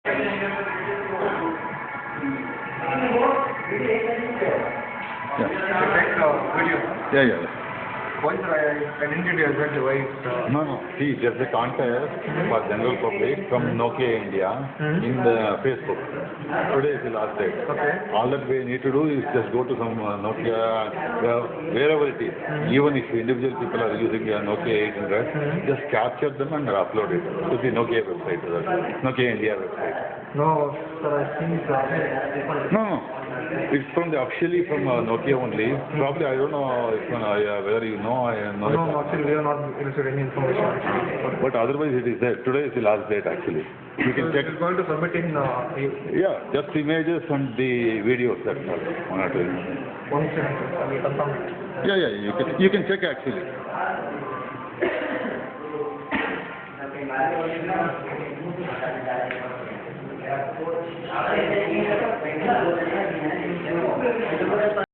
Yeah. Why sir, I didn't get exactly why it's... No. See, there's a contest for general public from Nokia India in the Facebook. Today is the last day. Okay. All that we need to do is just go to some Nokia, wherever it is. Even if individual people are using a Nokia 800, just capture them and upload it to the Nokia website, Nokia India website. No, sir, I think... No. It's officially from Nokia only. Probably I don't know whether you know. No, actually we have not received any information. But otherwise it is there. Today is the last date actually. You can check. It's going to submit in... Yeah, just images and the videos. That's all. One or two. One second, sir. I will confirm it. Yeah. You can check actually.